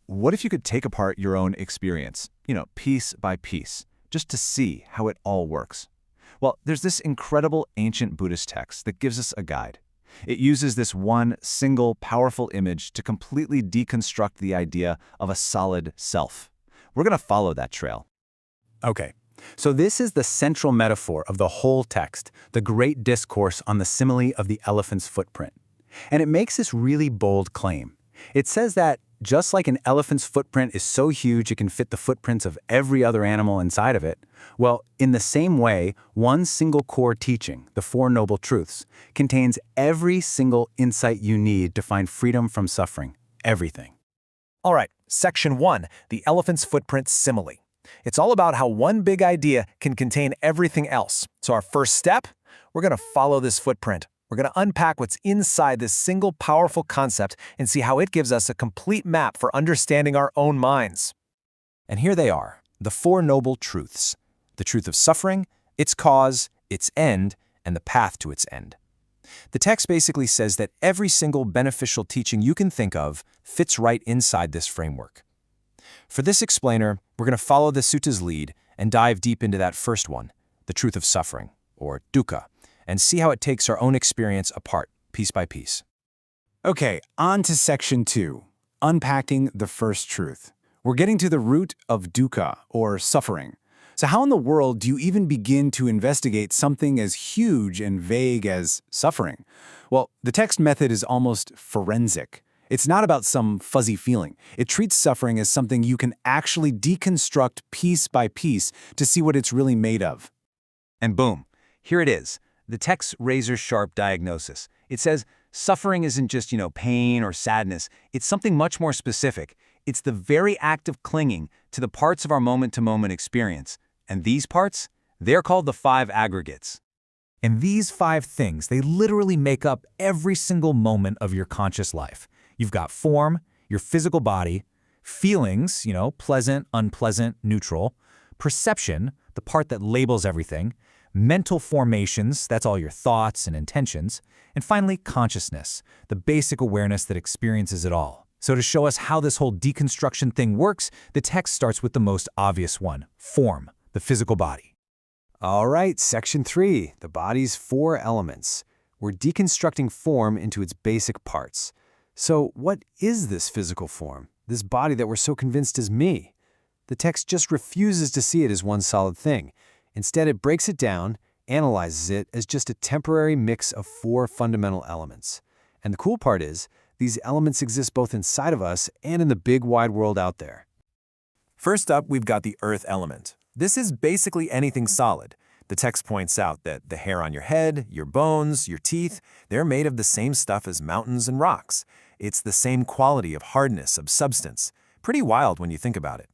What if you could take apart your own experience, piece by piece, just to see how it all works? Well, there's this incredible ancient Buddhist text that gives us a guide. It uses this one single powerful image to completely deconstruct the idea of a solid self. We're going to follow that trail. Okay, so this is the central metaphor of the whole text, the great discourse on the simile of the elephant's footprint. And it makes this really bold claim. It says that just like an elephant's footprint is so huge it can fit the footprints of every other animal inside of it, well, in the same way, one single core teaching, the Four Noble Truths, contains every single insight you need to find freedom from suffering. Everything. All right, Section 1, the elephant's footprint simile. It's all about how one big idea can contain everything else. So our first step, we're going to follow this footprint. We're going to unpack what's inside this single powerful concept and see how it gives us a complete map for understanding our own minds. And here they are, the Four Noble Truths. The truth of suffering, its cause, its end, and the path to its end. The text basically says that every single beneficial teaching you can think of fits right inside this framework. For this explainer, we're going to follow the sutta's lead and dive deep into that first one, the truth of suffering, or dukkha, and see how it takes our own experience apart, piece by piece. Okay, on to Section 2, unpacking the first truth. We're getting to the root of dukkha, or suffering. So how in the world do you even begin to investigate something as huge and vague as suffering? Well, the text method is almost forensic. It's not about some fuzzy feeling. It treats suffering as something you can actually deconstruct piece by piece to see what it's really made of. And boom, here it is. The text's razor-sharp diagnosis. It says suffering isn't just, pain or sadness. It's something much more specific. It's the very act of clinging to the parts of our moment-to-moment experience. And these parts, they're called the Five Aggregates. And these 5 things, they literally make up every single moment of your conscious life. You've got form, your physical body, feelings, pleasant, unpleasant, neutral, perception, the part that labels everything, mental formations, that's all your thoughts and intentions, and finally, consciousness, the basic awareness that experiences it all. So to show us how this whole deconstruction thing works, the text starts with the most obvious one, form, the physical body. All right, Section 3, the body's 4 elements. We're deconstructing form into its basic parts. So what is this physical form, this body that we're so convinced is me? The text just refuses to see it as one solid thing. Instead, it breaks it down, analyzes it as just a temporary mix of 4 fundamental elements. And the cool part is, these elements exist both inside of us and in the big wide world out there. First up, we've got the earth element. This is basically anything solid. The text points out that the hair on your head, your bones, your teeth, they're made of the same stuff as mountains and rocks. It's the same quality of hardness, of substance. Pretty wild when you think about it.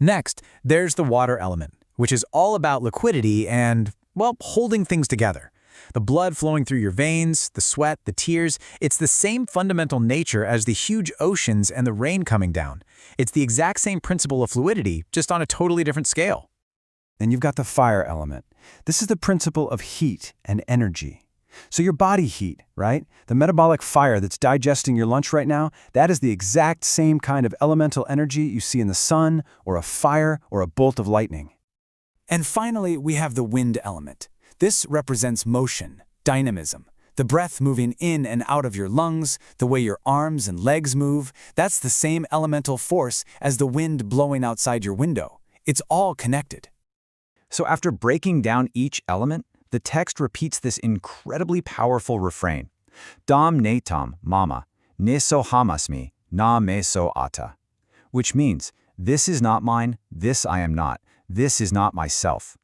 Next, there's the water element, which is all about liquidity and, holding things together. The blood flowing through your veins, the sweat, the tears, it's the same fundamental nature as the huge oceans and the rain coming down. It's the exact same principle of fluidity, just on a totally different scale. Then you've got the fire element. This is the principle of heat and energy. So your body heat, right? The metabolic fire that's digesting your lunch right now, that is the exact same kind of elemental energy you see in the sun, or a fire, or a bolt of lightning. And finally, we have the wind element. This represents motion, dynamism, the breath moving in and out of your lungs, the way your arms and legs move. That's the same elemental force as the wind blowing outside your window. It's all connected. So after breaking down each element, the text repeats this incredibly powerful refrain. Dam ne tam mama, ne so hamasmi, na me so ata. Which means, this is not mine, this I am not, this is not myself.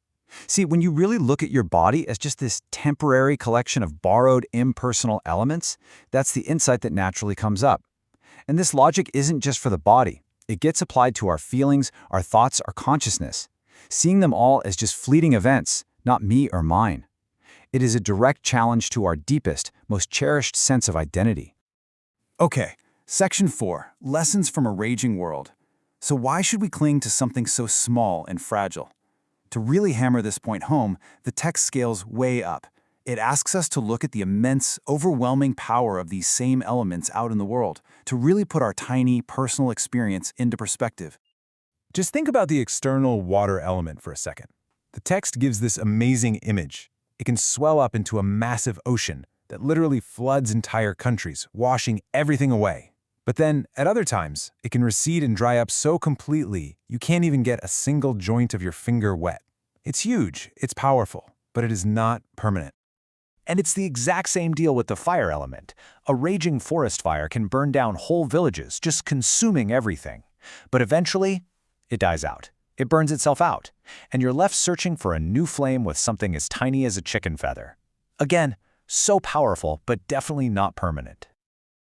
See, when you really look at your body as just this temporary collection of borrowed impersonal elements, that's the insight that naturally comes up. And this logic isn't just for the body. It gets applied to our feelings, our thoughts, our consciousness, seeing them all as just fleeting events, not me or mine. It is a direct challenge to our deepest, most cherished sense of identity. Okay, Section 4, Lessons from a Raging World. So why should we cling to something so small and fragile? To really hammer this point home, the text scales way up. It asks us to look at the immense, overwhelming power of these same elements out in the world, to really put our tiny, personal experience into perspective. Just think about the external water element for a second. The text gives this amazing image. It can swell up into a massive ocean that literally floods entire countries, washing everything away. But then, at other times, it can recede and dry up so completely you can't even get a single joint of your finger wet. It's huge, it's powerful, but it is not permanent. And it's the exact same deal with the fire element. A raging forest fire can burn down whole villages, just consuming everything. But eventually, it dies out. It burns itself out, and you're left searching for a new flame with something as tiny as a chicken feather. Again, so powerful, but definitely not permanent.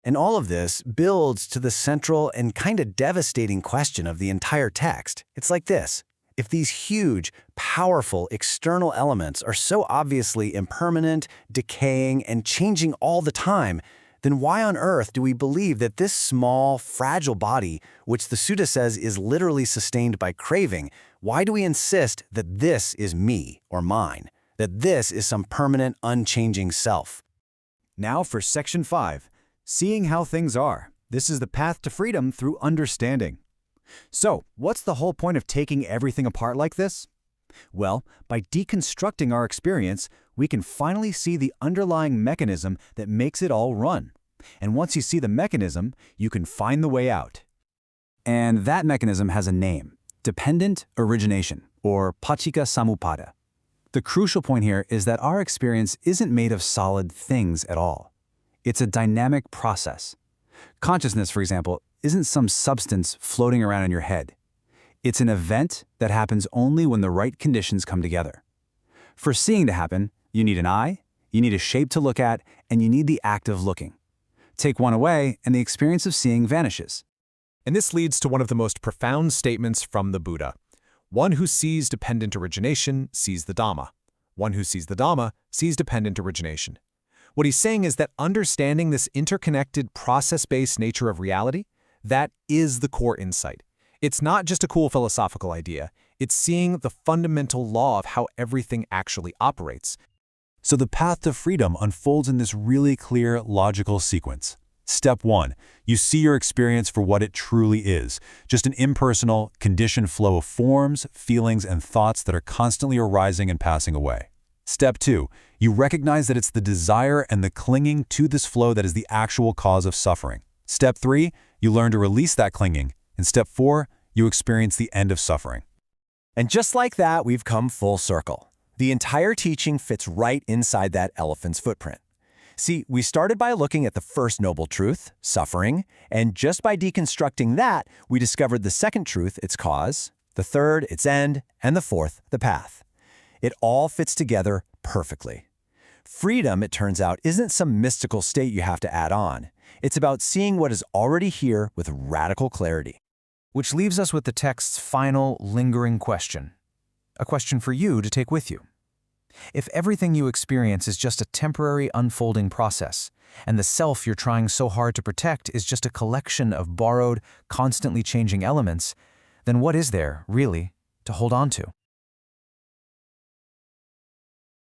And all of this builds to the central and kind of devastating question of the entire text. It's like this. If these huge, powerful external elements are so obviously impermanent, decaying, and changing all the time, then why on earth do we believe that this small, fragile body, which the sutta says is literally sustained by craving, why do we insist that this is me or mine, that this is some permanent, unchanging self? Now for Section 5, Seeing How Things Are. This is the path to freedom through understanding. So, what's the whole point of taking everything apart like this? Well, by deconstructing our experience, we can finally see the underlying mechanism that makes it all run. And once you see the mechanism, you can find the way out. And that mechanism has a name: dependent origination, or Paṭiccasamuppāda. The crucial point here is that our experience isn't made of solid things at all. It's a dynamic process. Consciousness, for example, isn't some substance floating around in your head. It's an event that happens only when the right conditions come together. For seeing to happen, you need an eye, you need a shape to look at, and you need the act of looking. Take one away, and the experience of seeing vanishes. And this leads to one of the most profound statements from the Buddha. One who sees dependent origination sees the Dhamma. One who sees the Dhamma sees dependent origination. What he's saying is that understanding this interconnected, process-based nature of reality, that is the core insight. It's not just a cool philosophical idea. It's seeing the fundamental law of how everything actually operates. So the path to freedom unfolds in this really clear, logical sequence. Step 1. You see your experience for what it truly is, just an impersonal, conditioned flow of forms, feelings, and thoughts that are constantly arising and passing away. Step 2. You recognize that it's the desire and the clinging to this flow that is the actual cause of suffering. Step 3. You learn to release that clinging. And step 4. You experience the end of suffering. And just like that, we've come full circle. The entire teaching fits right inside that elephant's footprint. See, we started by looking at the first noble truth, suffering, and just by deconstructing that, we discovered the second truth, its cause, the third, its end, and the fourth, the path. It all fits together perfectly. Freedom, it turns out, isn't some mystical state you have to add on. It's about seeing what is already here with radical clarity. Which leaves us with the text's final, lingering question. A question for you to take with you. If everything you experience is just a temporary unfolding process, and the self you're trying so hard to protect is just a collection of borrowed, constantly changing elements, then what is there, really, to hold on to?